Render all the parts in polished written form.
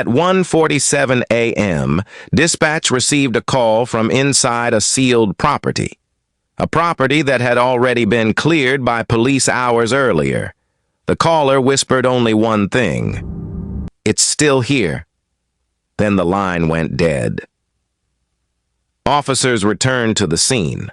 At 1:47 a.m., dispatch received a call from inside a sealed property. A property that had already been cleared by police hours earlier. The caller whispered only one thing. "It's still here." Then the line went dead. Officers returned to the scene.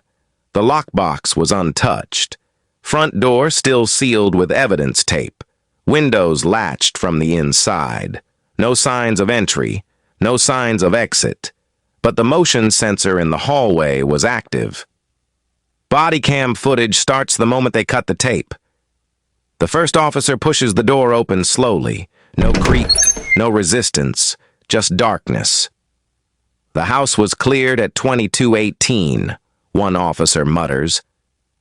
The lockbox was untouched. Front door still sealed with evidence tape. Windows latched from the inside. No signs of entry, no signs of exit. But the motion sensor in the hallway was active. Bodycam footage starts the moment they cut the tape. The first officer pushes the door open slowly. No creak, no resistance, just darkness. The house was cleared at 22:18, one officer mutters.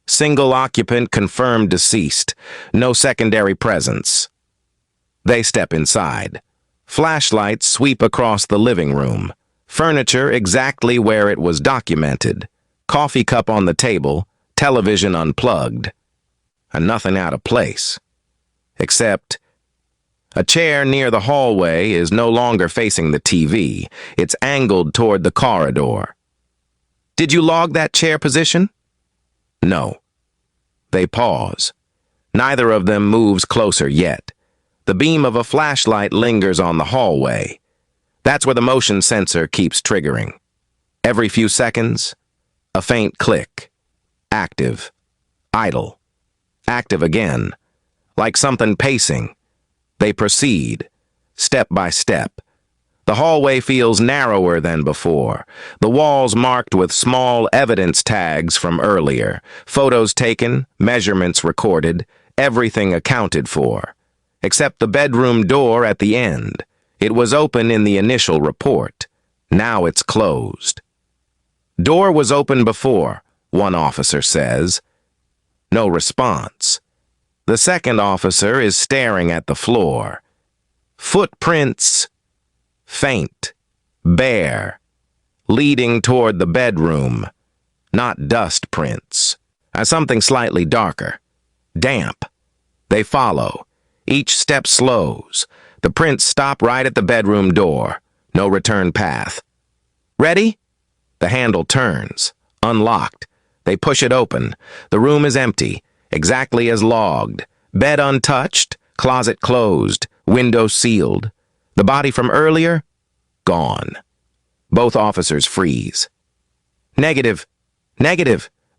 Single occupant confirmed deceased. No secondary presence. They step inside. Flashlights sweep across the living room. Furniture exactly where it was documented. Coffee cup on the table, television unplugged. And nothing out of place. Except a chair near the hallway is no longer facing the TV. It's angled toward the corridor. "Did you log that chair position?" "No." They pause. Neither of them moves closer yet. The beam of a flashlight lingers on the hallway. That's where the motion sensor keeps triggering. Every few seconds, a faint click. Active. Idle. Active again. Like something pacing. They proceed, step by step. The hallway feels narrower than before, the walls marked with small evidence tags from earlier, photos taken, measurements recorded, everything accounted for. Except the bedroom door at the end. It was open in the initial report. Now it's closed. "Door was open before," one officer says. No response. The second officer is staring at the floor. Footprints, faint, bare, leading toward the bedroom. Not dust prints. Something slightly darker. Damp. They follow. Each step slows. The prints stop right at the bedroom door. No return path. "Ready?" The handle turns. Unlocked. They push it open. The room is empty, exactly as logged. Bed untouched, closet closed, window sealed. The body from earlier? Gone. Both officers freeze. Negative.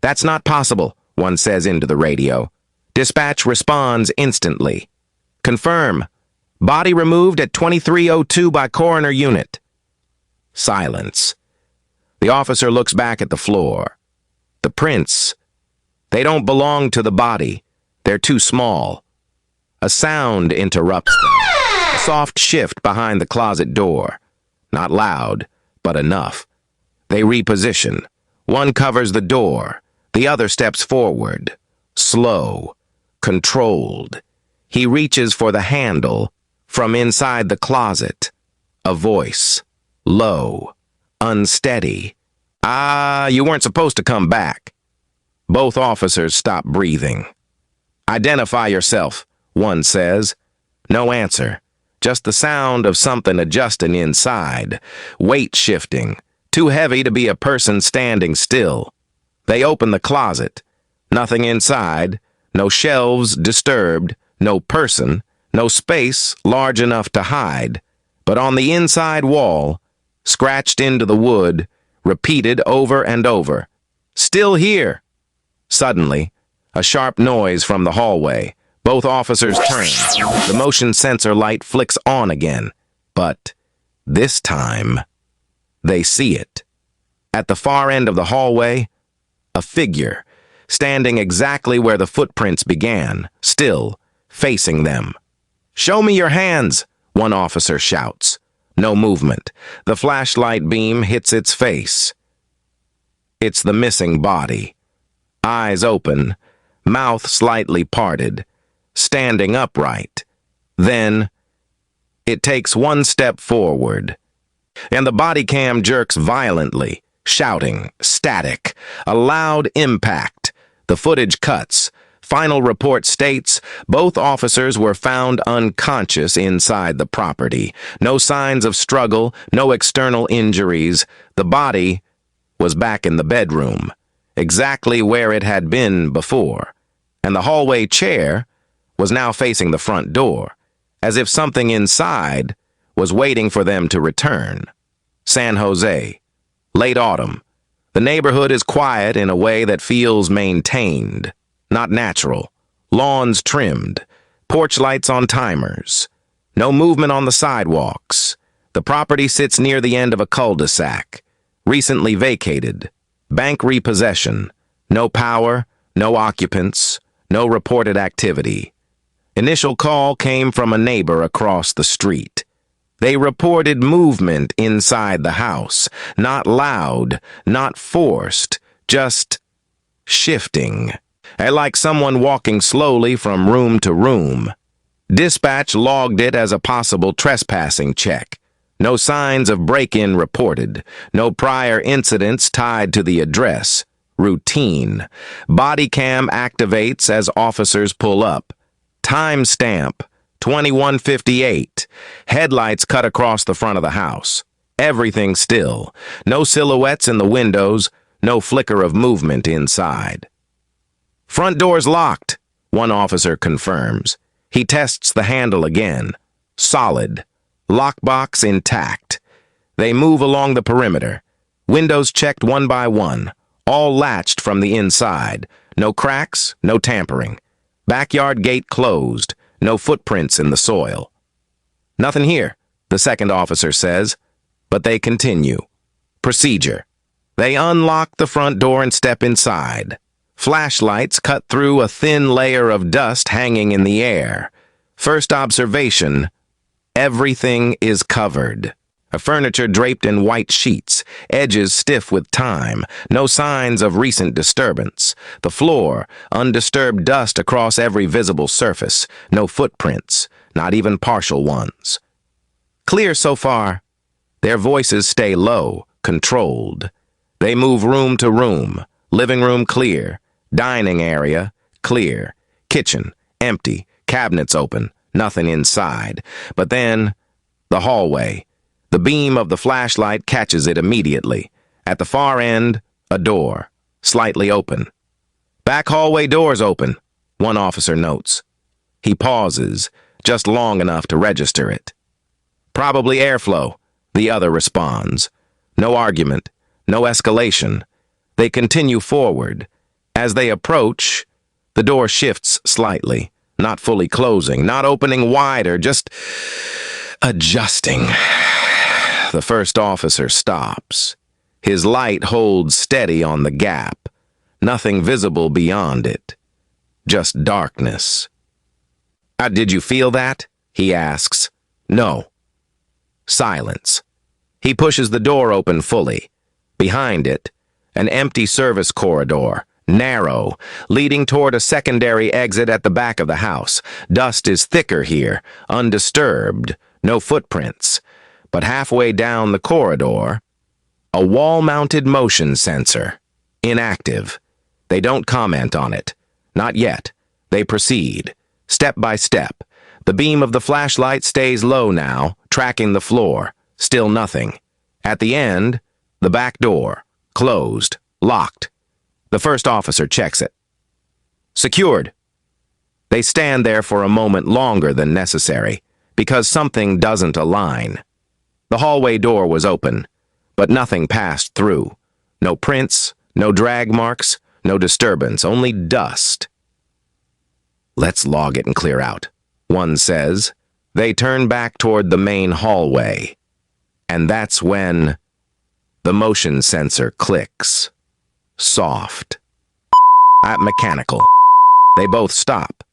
That's not possible," one says into the radio. Dispatch responds instantly. "Confirm. Body removed at 23:02 by coroner unit." Silence. The officer looks back at the floor. The prints. They don't belong to the body. They're too small. A sound interrupts them. A soft shift behind the closet door. Not loud, but enough. They reposition. One covers the door. The other steps forward. Slow. Controlled. He reaches for the handle. From inside the closet. A voice. Low. Unsteady. You weren't supposed to come back." Both officers stop breathing. "Identify yourself," one says. No answer. Just the sound of something adjusting inside. Weight shifting. Too heavy to be a person standing still. They open the closet. Nothing inside. No shelves disturbed. No person. No space large enough to hide. But on the inside wall, scratched into the wood, repeated over and over. "Still here." Suddenly, a sharp noise from the hallway. Both officers turn. The motion sensor light flicks on again. But this time, they see it. At the far end of the hallway, a figure, standing exactly where the footprints began, still facing them. "Show me your hands," one officer shouts. No movement. The flashlight beam hits its face. It's the missing body. Eyes open, mouth slightly parted, standing upright. Then, it takes one step forward, and the body cam jerks violently, shouting, static, a loud impact. The footage cuts, Final report states both officers were found unconscious inside the property. No signs of struggle, no external injuries. The body was back in the bedroom, exactly where it had been before, and the hallway chair was now facing the front door, as if something inside was waiting for them to return. San Jose, late autumn. The neighborhood is quiet in a way that feels maintained, not natural. Lawns trimmed, porch lights on timers. No movement on the sidewalks. The property sits near the end of a cul-de-sac, recently vacated. Bank repossession. No power, no occupants, no reported activity. Initial call came from a neighbor across the street. They reported movement inside the house, not loud, not forced, just shifting, like someone walking slowly from room to room. Dispatch logged it as a possible trespassing check. No signs of break-in reported, no prior incidents tied to the address. Routine. Bodycam activates as officers pull up. Timestamp. 21:58. Headlights cut across the front of the house. Everything still. No silhouettes in the windows, no flicker of movement inside. Front door's locked, one officer confirms. He tests the handle again. Solid. Lockbox intact. They move along the perimeter. Windows checked one by one, all latched from the inside. No cracks, no tampering. Backyard gate closed. No footprints in the soil. Nothing here, the second officer says, but they continue. Procedure. They unlock the front door and step inside. Flashlights cut through a thin layer of dust hanging in the air. First observation, everything is covered. A furniture draped in white sheets, edges stiff with time, no signs of recent disturbance. The floor, undisturbed dust across every visible surface, no footprints, not even partial ones. Clear so far. Their voices stay low, controlled. They move room to room, living room clear, dining area clear, kitchen empty, cabinets open, nothing inside. But then, the hallway. The beam of the flashlight catches it immediately. At the far end, a door, slightly open. Back hallway doors open, one officer notes. He pauses, just long enough to register it. Probably airflow, the other responds. No argument, no escalation. They continue forward. As they approach, the door shifts slightly, not fully closing, not opening wider, just adjusting. The first officer stops. His light holds steady on the gap. Nothing visible beyond it. Just darkness. Did you feel that? He asks. No. Silence. He pushes the door open fully. Behind it, an empty service corridor, narrow, leading toward a secondary exit at the back of the house. Dust is thicker here, undisturbed, no footprints. But halfway down the corridor, a wall-mounted motion sensor, inactive. They don't comment on it. Not yet. They proceed, step by step. The beam of the flashlight stays low now, tracking the floor. Still nothing. At the end, the back door, closed, locked. The first officer checks it. Secured. They stand there for a moment longer than necessary, because something doesn't align. The hallway door was open, but nothing passed through. No prints, no drag marks, no disturbance, only dust. Let's log it and clear out, one says. They turn back toward the main hallway. And that's when the motion sensor clicks. Soft. Mechanical. They both stop.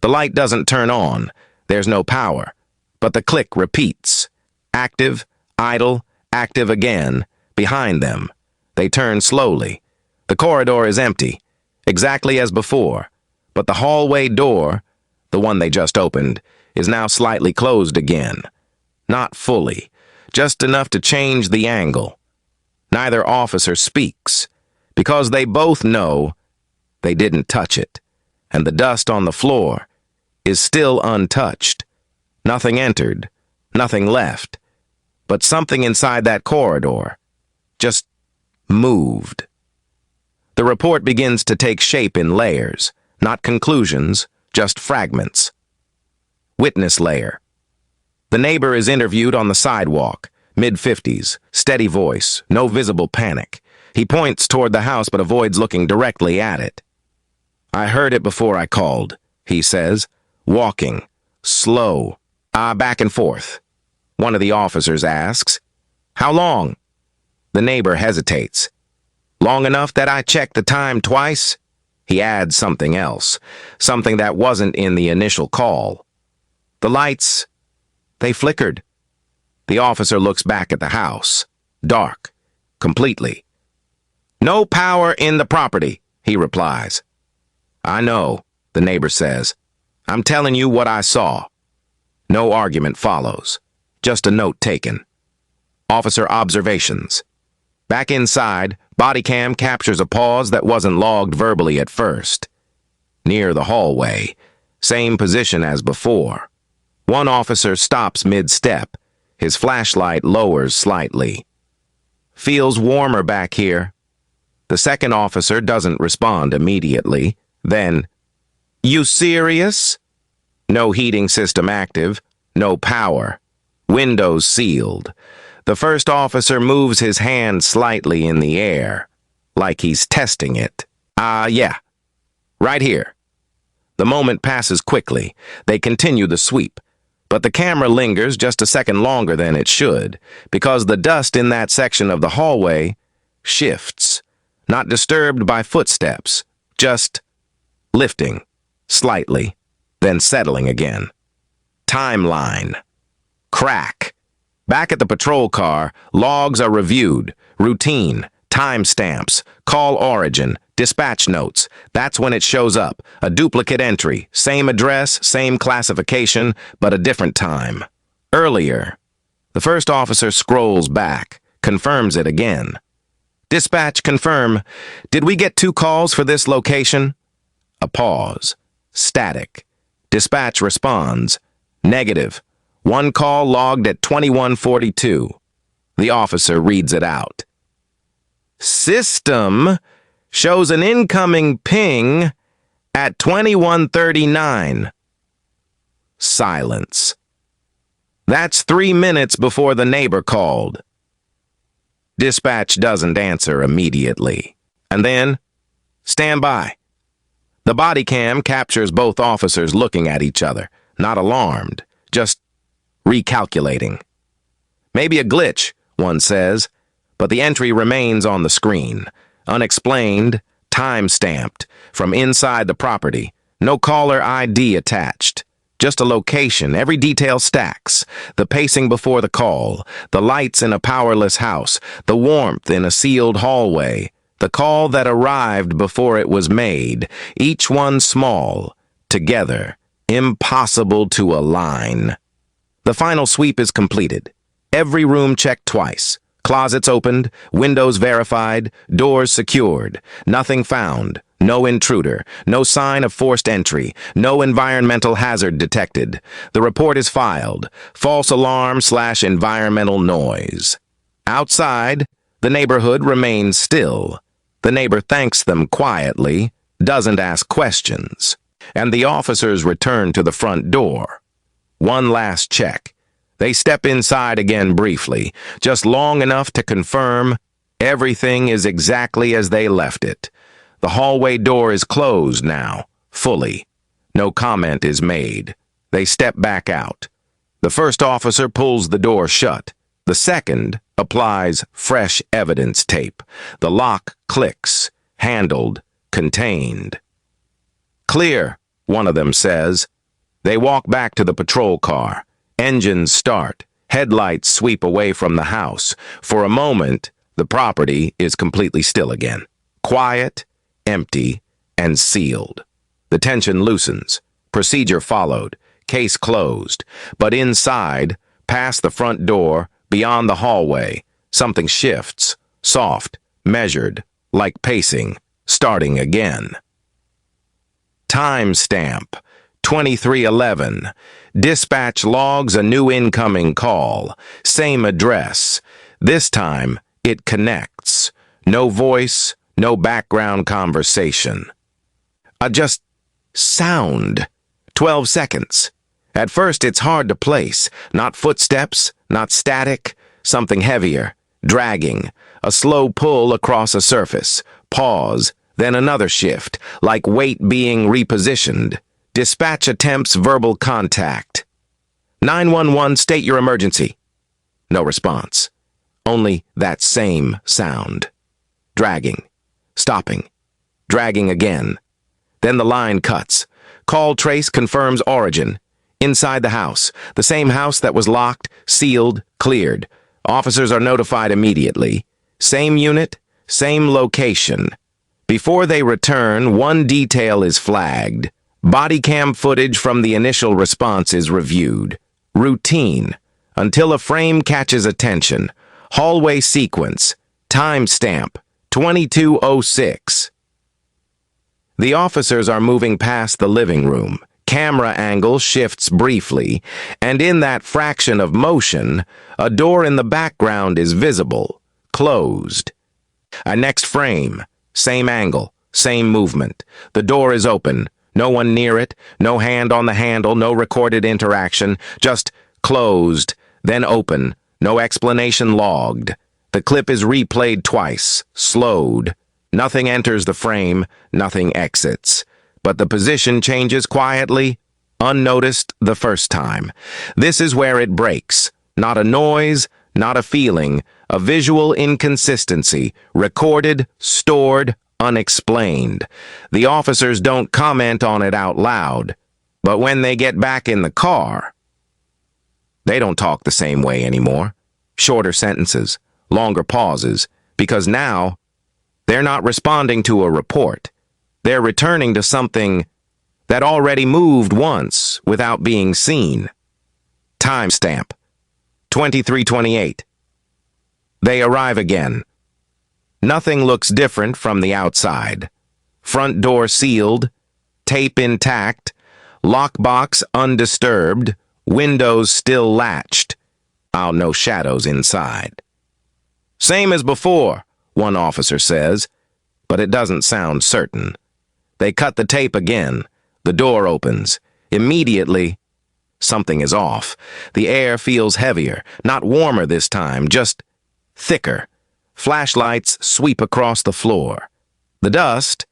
The light doesn't turn on. There's no power. But the click repeats. Active, idle, active again. Behind them. They turn slowly. The corridor is empty, exactly as before. But the hallway door, the one they just opened, is now slightly closed again. Not fully, just enough to change the angle. Neither officer speaks, because they both know they didn't touch it. and the dust on the floor is still untouched. Nothing entered, nothing left, but something inside that corridor just moved. The report begins to take shape in layers, not conclusions, just fragments. Witness layer. The neighbor is interviewed on the sidewalk, mid-50s, steady voice, no visible panic. He points toward the house but avoids looking directly at it. "I heard it before I called," he says, walking, slow, back and forth. One of the officers asks, "How long?" The neighbor hesitates. "Long enough that I checked the time twice." He adds something else, something that wasn't in the initial call. "The lights, they flickered." The officer looks back at the house. Dark. Completely. "No power in the property," he replies. "I know," the neighbor says. "I'm telling you what I saw." No argument follows. Just a note taken. Officer observations. Back inside, bodycam captures a pause that wasn't logged verbally at first. Near the hallway. Same position as before. One officer stops mid-step. His flashlight lowers slightly. "Feels warmer back here." The second officer doesn't respond immediately. Then, "You serious?" No heating system active. No power. Windows sealed. The first officer moves his hand slightly in the air, like he's testing it. Yeah. Right here." The moment passes quickly. They continue the sweep. But the camera lingers just a second longer than it should, because the dust in that section of the hallway shifts, not disturbed by footsteps, just lifting, slightly, then settling again. Timeline. Crack. Back at the patrol car, logs are reviewed, routine, timestamps, call origin, dispatch notes. That's when it shows up. A duplicate entry, same address, same classification, but a different time. Earlier. The first officer scrolls back, confirms it again. "Dispatch, confirm. Did we get 2 calls for this location?" A pause. Static. Dispatch responds. "Negative. 1 call logged at 21:42. The officer reads it out. "System shows an incoming ping at 21:39. Silence. That's 3 minutes before the neighbor called. Dispatch doesn't answer immediately. And then, "Stand by." The body cam captures both officers looking at each other, not alarmed, just recalculating. "Maybe a glitch," one says, but the entry remains on the screen. Unexplained, time-stamped, from inside the property. No caller ID attached. Just a location, every detail stacks. The pacing before the call, the lights in a powerless house, the warmth in a sealed hallway, the call that arrived before it was made, each one small, together, impossible to align. The final sweep is completed. Every room checked twice. Closets opened, windows verified, doors secured. Nothing found. No intruder. No sign of forced entry. No environmental hazard detected. The report is filed. False alarm/environmental noise. Outside, the neighborhood remains still. The neighbor thanks them quietly, doesn't ask questions. And the officers return to the front door. One last check. They step inside again briefly, just long enough to confirm everything is exactly as they left it. The hallway door is closed now, fully. No comment is made. They step back out. The first officer pulls the door shut. The second applies fresh evidence tape. The lock clicks, handled, contained. "Clear," one of them says. They walk back to the patrol car. Engines start. Headlights sweep away from the house. For a moment, the property is completely still again. Quiet, empty, and sealed. The tension loosens. Procedure followed. Case closed. But inside, past the front door, beyond the hallway, something shifts. Soft, measured, like pacing, starting again. Timestamp 2311. Dispatch logs a new incoming call. Same address. This time, it connects. No voice, no background conversation. Just sound. 12 seconds. At first, it's hard to place. Not footsteps, not static, something heavier, dragging. A slow pull across a surface. Pause, then another shift, like weight being repositioned. Dispatch attempts verbal contact. 911, state your emergency. No response. Only that same sound. Dragging. Stopping. Dragging again. Then the line cuts. Call trace confirms origin. Inside the house. The same house that was locked, sealed, cleared. Officers are notified immediately. Same unit, same location. Before they return, one detail is flagged. Bodycam footage from the initial response is reviewed. Routine. Until a frame catches attention. Hallway sequence. Timestamp 2206. The officers are moving past the living room. Camera angle shifts briefly, and in that fraction of motion, a door in the background is visible, closed. A next frame, same angle, same movement. The door is open, no one near it, no hand on the handle, no recorded interaction, just closed, then open, no explanation logged. The clip is replayed twice, slowed. Nothing enters the frame, nothing exits. But the position changes quietly, unnoticed the first time. This is where it breaks. Not a noise, not a feeling, a visual inconsistency, recorded, stored, unexplained. The officers don't comment on it out loud, but when they get back in the car, they don't talk the same way anymore. Shorter sentences, longer pauses, because now they're not responding to a report. They're returning to something that already moved once without being seen. Timestamp 2328. They arrive again. Nothing looks different from the outside. Front door sealed, tape intact, lockbox undisturbed, windows still latched. No shadows inside. Same as before, one officer says, but it doesn't sound certain. They cut the tape again. The door opens. Immediately, something is off. The air feels heavier, not warmer this time, just thicker. Flashlights sweep across the floor. The dust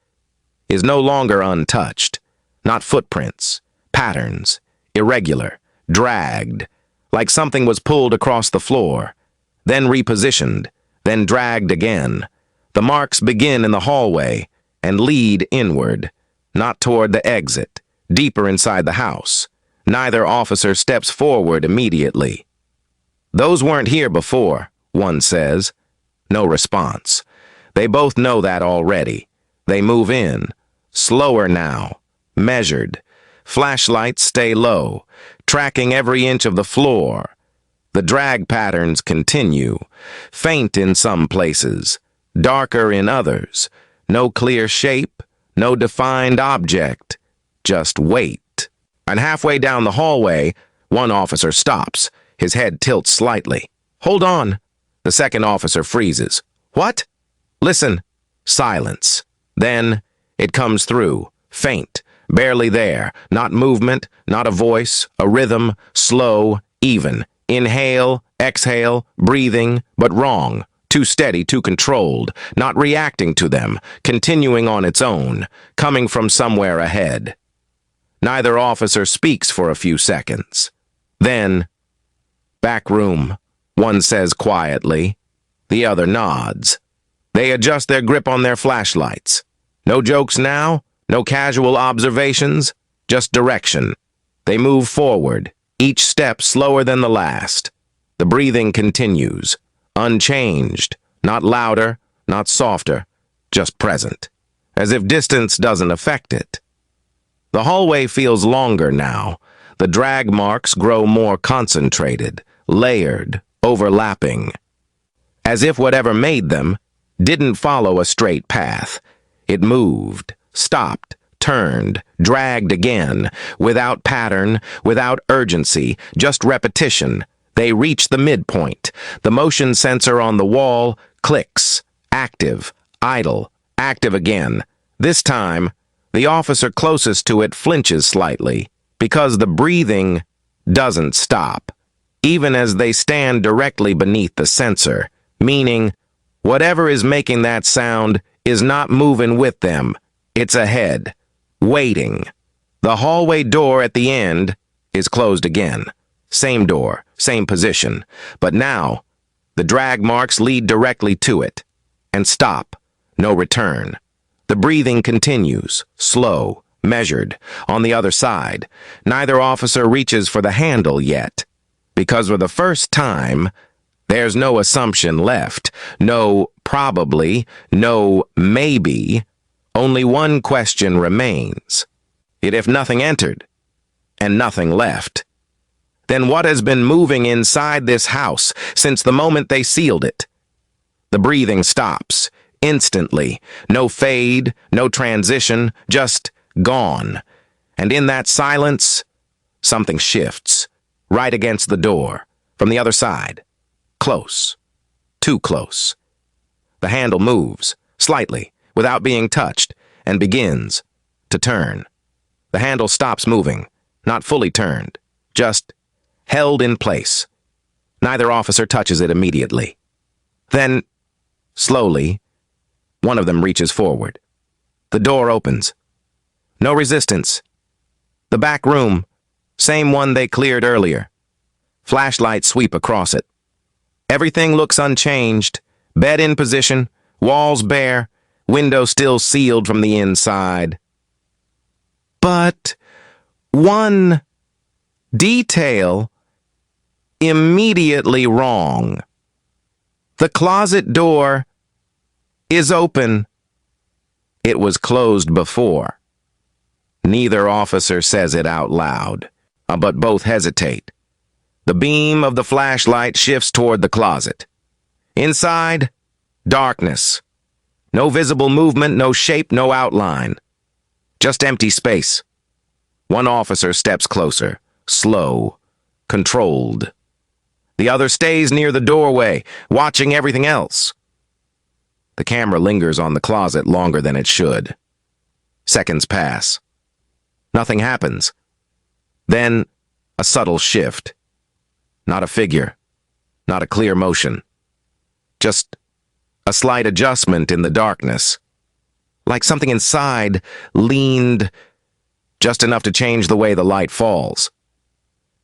is no longer untouched. Not footprints, patterns, irregular, dragged, like something was pulled across the floor, then repositioned, then dragged again. The marks begin in the hallway and lead inward, not toward the exit, deeper inside the house. Neither officer steps forward immediately. Those weren't here before, one says. No response. They both know that already. They move in, slower now, measured. Flashlights stay low, tracking every inch of the floor. The drag patterns continue, faint in some places, darker in others. No clear shape, no defined object, just weight. And halfway down the hallway, one officer stops. His head tilts slightly. Hold on. The second officer freezes. What? Listen. Silence. Then it comes through, faint, barely there. Not movement, not a voice, a rhythm, slow, even. Inhale, exhale, breathing, but wrong. Too steady, too controlled, not reacting to them, continuing on its own, coming from somewhere ahead. Neither officer speaks for a few seconds. Then, back room, one says quietly. The other nods. They adjust their grip on their flashlights. No jokes now, no casual observations, just direction. They move forward, each step slower than the last. The breathing continues. Unchanged, not louder, not softer, just present, as if distance doesn't affect it. The hallway feels longer now. The drag marks grow more concentrated, layered, overlapping. As if whatever made them didn't follow a straight path. It moved, stopped, turned, dragged again, without pattern, without urgency, just repetition. They reach the midpoint. The motion sensor on the wall clicks. Active, idle, active again. This time, the officer closest to it flinches slightly, because the breathing doesn't stop, even as they stand directly beneath the sensor, meaning whatever is making that sound is not moving with them. It's ahead, waiting. The hallway door at the end is closed again. Same door, same position, but now the drag marks lead directly to it. And stop. No return. The breathing continues, slow, measured. On the other side, neither officer reaches for the handle yet. Because for the first time, there's no assumption left, no probably, no maybe. Only one question remains. If nothing entered, and nothing left, then what has been moving inside this house since the moment they sealed it? The breathing stops, instantly. No fade, no transition, just gone. And in that silence, something shifts, right against the door, from the other side. Close. Too close. The handle moves, slightly, without being touched, and begins to turn. The handle stops moving, not fully turned, just held in place. Neither officer touches it immediately. Then, slowly, one of them reaches forward. The door opens. No resistance. The back room, same one they cleared earlier. Flashlights sweep across it. Everything looks unchanged. Bed in position, walls bare, window still sealed from the inside. But one detail immediately wrong. The closet door is open. It was closed before. Neither officer says it out loud, but both hesitate. The beam of the flashlight shifts toward the closet. Inside, darkness. No visible movement, no shape, no outline. Just empty space. One officer steps closer, slow, controlled. The other stays near the doorway, watching everything else. The camera lingers on the closet longer than it should. Seconds pass. Nothing happens. Then, a subtle shift. Not a figure. Not a clear motion. Just a slight adjustment in the darkness. Like something inside leaned just enough to change the way the light falls.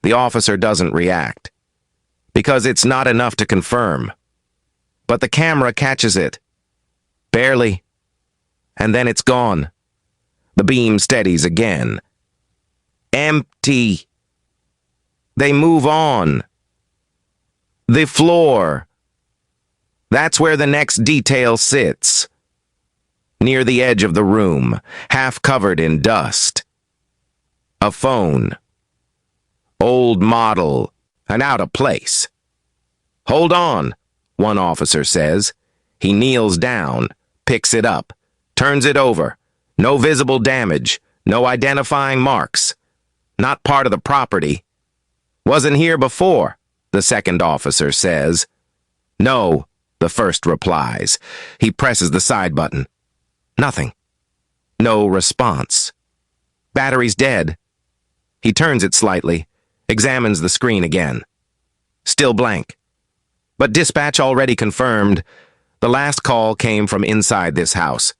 The officer doesn't react, because it's not enough to confirm. But the camera catches it. Barely. And then it's gone. The beam steadies again. Empty. They move on. The floor. That's where the next detail sits. Near the edge of the room, half covered in dust. A phone. Old model, and out of place. Hold on, one officer says. He kneels down, picks it up, turns it over. No visible damage, no identifying marks. Not part of the property. Wasn't here before, the second officer says. No, the first replies. He presses the side button. Nothing. No response. Battery's dead. He turns it slightly, examines the screen again. Still blank. But dispatch already confirmed. The last call came from inside this house.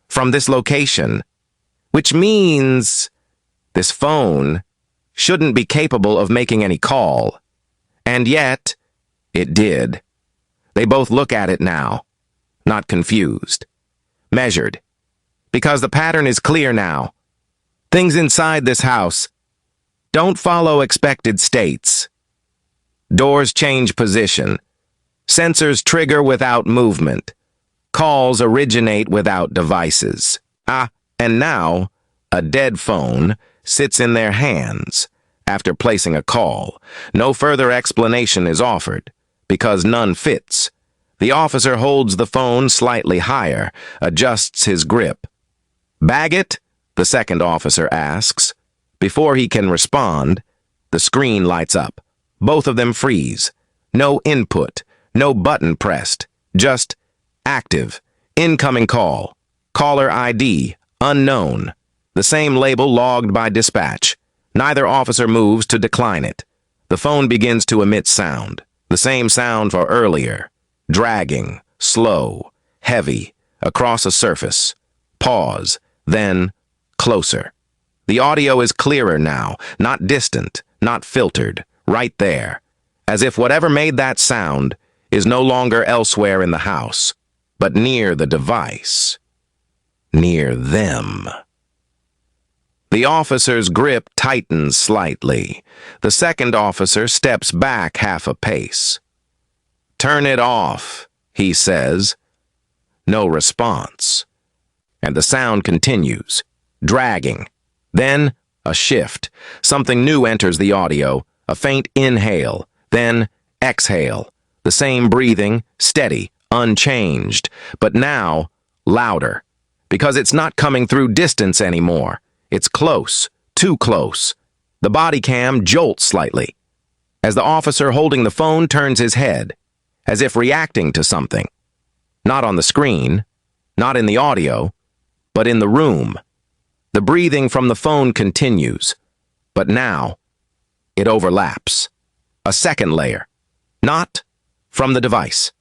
From this location. Which means this phone shouldn't be capable of making any call. And yet, it did. They both look at it now, not confused. Measured. Because the pattern is clear now. Things inside this house don't follow expected states. Doors change position. Sensors trigger without movement. Calls originate without devices. And now, a dead phone sits in their hands after placing a call. No further explanation is offered, because none fits. The officer holds the phone slightly higher, adjusts his grip. Bag it? the second officer asks. Before he can respond, the screen lights up. Both of them freeze. No input, no button pressed, just active, incoming call, caller ID, unknown, the same label logged by dispatch. Neither officer moves to decline it. The phone begins to emit sound, the same sound for earlier, dragging, slow, heavy, across a surface. Pause, then closer. The audio is clearer now, not distant, not filtered, right there, as if whatever made that sound is no longer elsewhere in the house, but near the device, near them. The officer's grip tightens slightly. The second officer steps back half a pace. "Turn it off," he says. No response. And the sound continues, dragging. Then, a shift. Something new enters the audio, a faint inhale, then exhale. The same breathing, steady, unchanged, but now louder. Because it's not coming through distance anymore. It's close, too close. The body cam jolts slightly, as the officer holding the phone turns his head, as if reacting to something. Not on the screen, not in the audio, but in the room. The breathing from the phone continues, but now it overlaps. A second layer. Not from the device,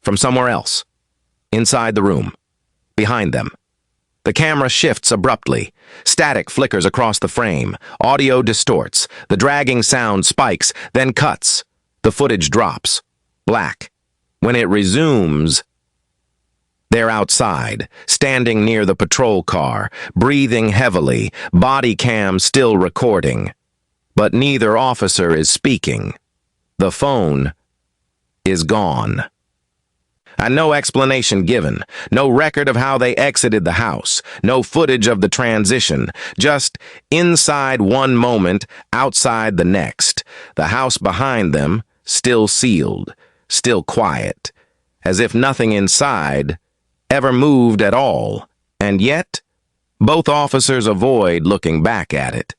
from somewhere else, inside the room, behind them. The camera shifts abruptly. Static flickers across the frame. Audio distorts. The dragging sound spikes, then cuts. The footage drops. Black. When it resumes, they're outside, standing near the patrol car, breathing heavily, body cam still recording. But neither officer is speaking. The phone is gone. And no explanation given, no record of how they exited the house, no footage of the transition, just inside one moment, outside the next. The house behind them, still sealed, still quiet, as if nothing inside ever moved at all, and yet both officers avoid looking back at it,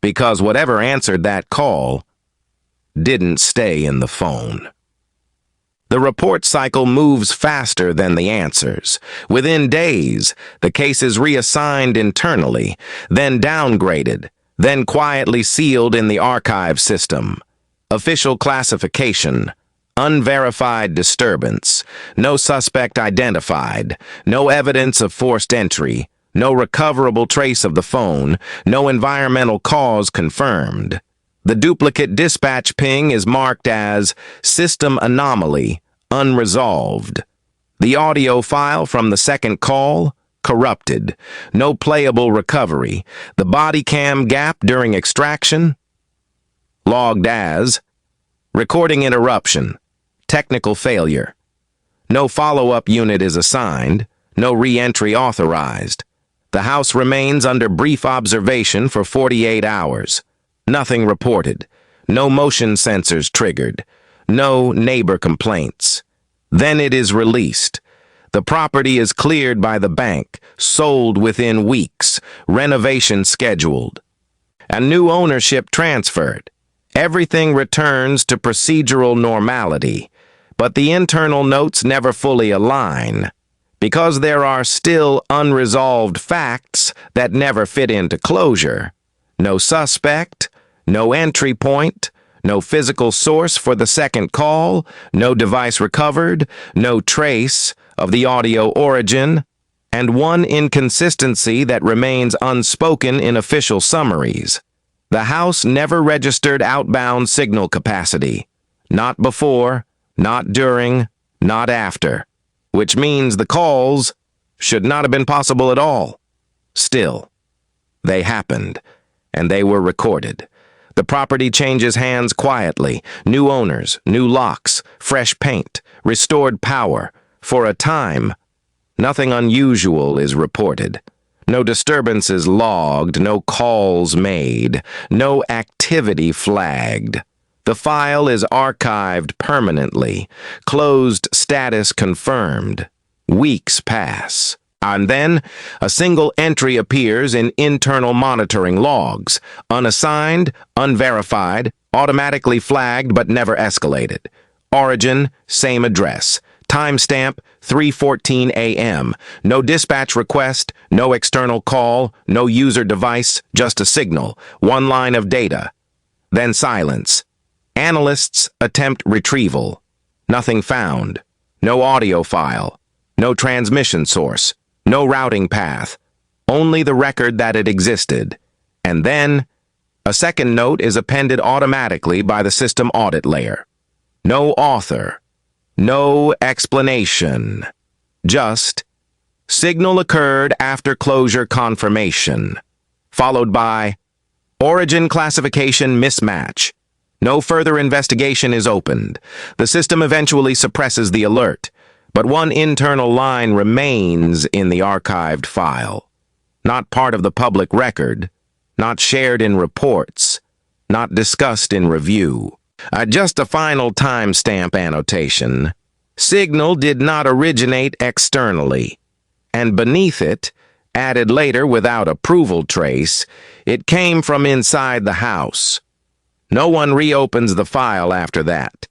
because whatever answered that call didn't stay in the phone. The report cycle moves faster than the answers. Within days, the case is reassigned internally, then downgraded, then quietly sealed in the archive system. Official classification: unverified disturbance, no suspect identified, no evidence of forced entry, no recoverable trace of the phone, no environmental cause confirmed. The duplicate dispatch ping is marked as system anomaly, unresolved. The audio file from the second call, corrupted. No playable recovery. The body cam gap during extraction, logged as recording interruption, technical failure. No follow-up unit is assigned, no re-entry authorized. The house remains under brief observation for 48 hours. Nothing reported. No motion sensors triggered. No neighbor complaints. Then it is released. The property is cleared by the bank, sold within weeks, renovation scheduled. A new ownership transferred. Everything returns to procedural normality, but the internal notes never fully align, because there are still unresolved facts that never fit into closure. No suspect, no entry point, no physical source for the second call, no device recovered, no trace of the audio origin, and one inconsistency that remains unspoken in official summaries. The house never registered outbound signal capacity. Not before, not during, not after. Which means the calls should not have been possible at all. Still, they happened, and they were recorded. The property changes hands quietly. New owners, new locks, fresh paint, restored power. For a time, nothing unusual is reported. No disturbances logged, no calls made, no activity flagged. The file is archived permanently. Closed status confirmed. Weeks pass. And then, a single entry appears in internal monitoring logs, unassigned, unverified, automatically flagged but never escalated. Origin, same address. Timestamp, 3:14 a.m. No dispatch request, no external call, no user device, just a signal, one line of data. Then silence. Analysts attempt retrieval. Nothing found. No audio file. No transmission source. No routing path, only the record that it existed. And then, a second note is appended automatically by the system audit layer. No author, no explanation, just, signal occurred after closure confirmation, followed by, origin classification mismatch. No further investigation is opened. The system eventually suppresses the alert, but one internal line remains in the archived file. Not part of the public record, not shared in reports, not discussed in review. Just a final timestamp annotation. Signal did not originate externally, and beneath it, added later without approval trace, it came from inside the house. No one reopens the file after that.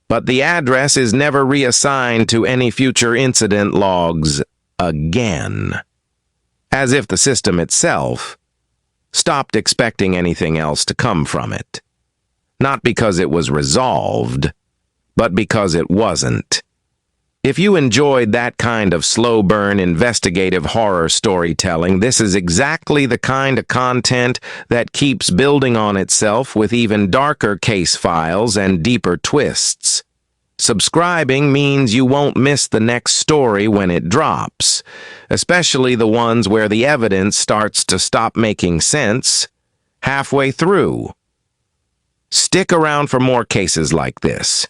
But the address is never reassigned to any future incident logs again. As if the system itself stopped expecting anything else to come from it. Not because it was resolved, but because it wasn't. If you enjoyed that kind of slow-burn investigative horror storytelling, this is exactly the kind of content that keeps building on itself with even darker case files and deeper twists. Subscribing means you won't miss the next story when it drops, especially the ones where the evidence starts to stop making sense halfway through. Stick around for more cases like this.